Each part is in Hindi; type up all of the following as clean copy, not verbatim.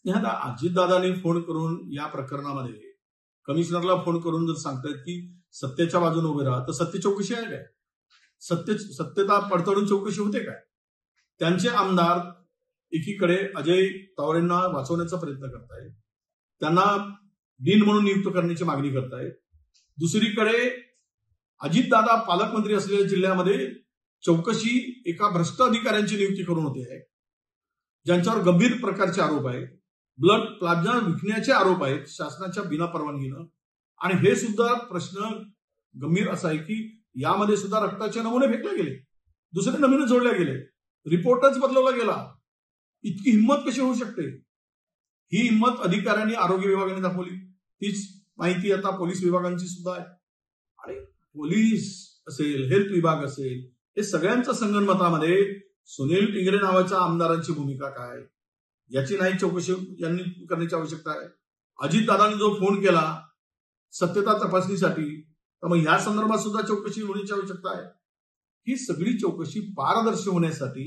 आता अजितदादांनी फोन करून या प्रकरणामध्ये कमिशनरला फोन करून जर सांगतायत की सत्तेच्या बाजूने उभे राहा, तर सत्य चौकशी आहे काय? सत्यता पडताळून चौकशी होते काय? त्यांचे आमदार एकीकडे अजय तावरेंना वाचवण्याचा प्रयत्न करतायत, त्यांना डीन म्हणून नियुक्त करण्याची मागणी करतायत. दुसरीकडे अजितदादा पालकमंत्री असलेल्या जिल्ह्यामध्ये चौकशी एका भ्रष्ट अधिकाऱ्यांची नियुक्ती करून होते आहे, ज्यांच्यावर गंभीर प्रकारचे आरोप आहेत. ब्लड प्लाझ्मा विकण्याचे आरोप आहेत शासनाच्या बिना परवानगीनं. आणि हे सुद्धा प्रश्न गंभीर असा आहे की यामध्ये सुद्धा रक्ताचे नमुने फेकले गेले, दुसरे नमुने जोडले गेले, रिपोर्टच बदलवला गेला. इतकी हिंमत कशी होऊ शकते? ही हिंमत अधिकाऱ्यांनी आरोग्य विभागाने दाखवली. तीच माहिती आता पोलीस विभागांची सुद्धा आहे. आणि पोलीस असेल, हेल्थ विभाग असेल, हे सगळ्यांच्या संगनमतामध्ये सुनील टिंगरे नावाच्या आमदारांची भूमिका काय याची नाही चौकशी यांनी करण्याची आवश्यकता आहे. अजितदादांनी जो फोन केला सत्यता तपासणीसाठी, तर मग या संदर्भात सुद्धा चौकशी होण्याची आवश्यकता आहे. ही सगळी चौकशी पारदर्शी होण्यासाठी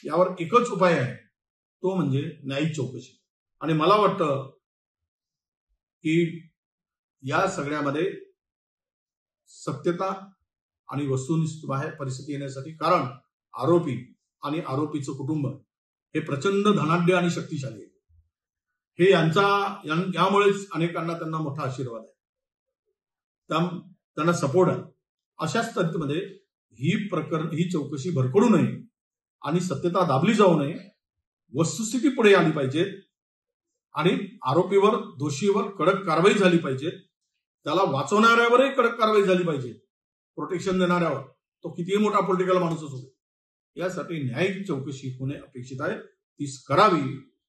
यावर एकच उपाय आहे, तो म्हणजे न्यायिक चौकशी. आणि मला वाटतं की या सगळ्यामध्ये सत्यता आणि वस्तुनिष्ठ बाहेर परिस्थिती येण्यासाठी, कारण आरोपी आणि आरोपीचं कुटुंब हे प्रचंड धनाढ्य आणि शक्तिशाली आहे. हे यामुळेच अनेकांना त्यांना मोठा आशीर्वाद आहे, त्यांना सपोर्ट आहे. अशा स्थितीमध्ये ही चौकशी भरकडू नये आणि सत्यता दाबली जाऊ नये. वस्तुस्थिती पुढे आली पाहिजे आणि आरोपीवर, दोषीवर कडक कारवाई झाली पाहिजे. त्याला वाचवणाऱ्यावरही कडक कारवाई झाली पाहिजे. प्रोटेक्शन देणाऱ्यावर, तो कितीही मोठा पॉलिटिकल माणूस असू दे. यासाठी न्यायिक चौकशी होणे अपेक्षित आहे, तीच करावी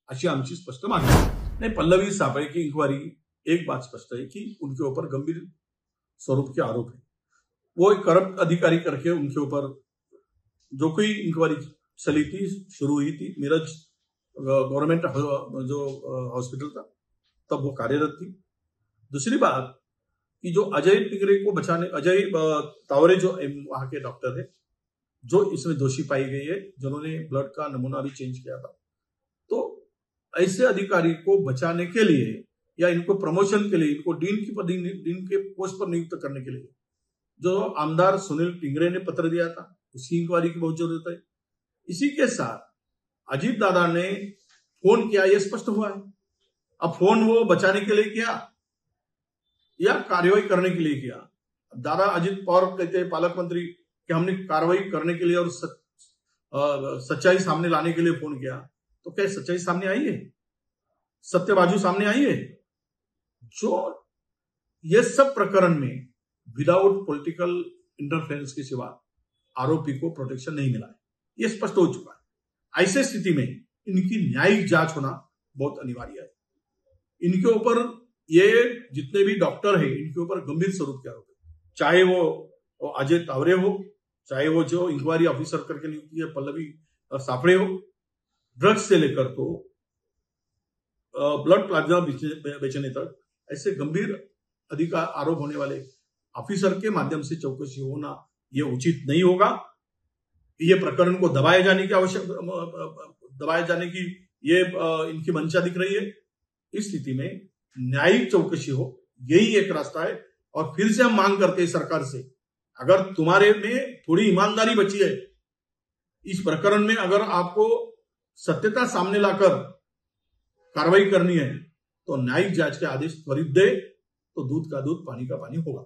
अशी आमची स्पष्ट मागणी आहे. नहीं, पल्लवी सापळे की इंक्वायरी एक बात स्पष्ट है कि उनके ऊपर गंभीर स्वरूप के आरोप है. वो एक करप्ट अधिकारी करके उनके ऊपर जो कोई इंक्वायरी चली थी, शुरू हुई थी, मिरज गवर्नमेंट जो हॉस्पिटल था तब वो कार्यरत थी. दूसरी बात कि जो अजय तावरे जो वहां के डॉक्टर है, जो इसमें दोषी पाई गई है, जिन्होंने ब्लड का नमूना भी चेंज किया था, तो ऐसे अधिकारी को बचाने के लिए या इनको प्रमोशन के लिए, इनको डीन के पोस्ट पर नियुक्त करने के लिए जो आमदार सुनील टिंगरे ने पत्र दिया था, उसकी इंक्वायरी की बहुत जरूरत है. इसी के साथ अजीत दादा ने फोन किया, यह स्पष्ट हुआ है. अब फोन वो बचाने के लिए किया या कार्रवाई करने के लिए किया? दादा अजित पवार कहते हैं पालक मंत्री कि हमने कार्रवाई करने के लिए और सच्चाई सामने लाने के लिए फोन किया. तो क्या सच्चाई सामने आई है? सत्य बाजू सामने आई है? जो ये सब प्रकरण में विदाउट पॉलिटिकल इंटरफेरेंस के सिवा आरोपी को प्रोटेक्शन नहीं मिला है, ये स्पष्ट हो चुका है. ऐसे स्थिति में इनकी न्यायिक जांच होना बहुत अनिवार्य है. इनके ऊपर ये जितने भी डॉक्टर हैं, इनके ऊपर गंभीर स्वरूप के आरोप है. चाहे वो अजय तावरे हो, चाहे वो जो इंक्वायरी ऑफिसर करके नियुक्ति है पल्लवी सापड़े हो, ड्रग्स से लेकर तो ब्लड प्लाज्मा बेचने तक ऐसे गंभीर अधिकार आरोप होने वाले ऑफिसर के माध्यम से चौकसी होना ये उचित नहीं होगा. ये प्रकरण को दबाए जाने की ये इनकी मंशा दिख रही है. इस स्थिति में न्यायिक चौकसी हो, यही एक रास्ता है. और फिर से हम मांग करते हैं सरकार से, अगर तुम्हारे में थोड़ी ईमानदारी बची है इस प्रकरण में, अगर आपको सत्यता सामने लाकर कार्रवाई करनी है तो न्यायिक जांच के आदेश त्वरित दे, तो दूध का दूध पानी का पानी होगा.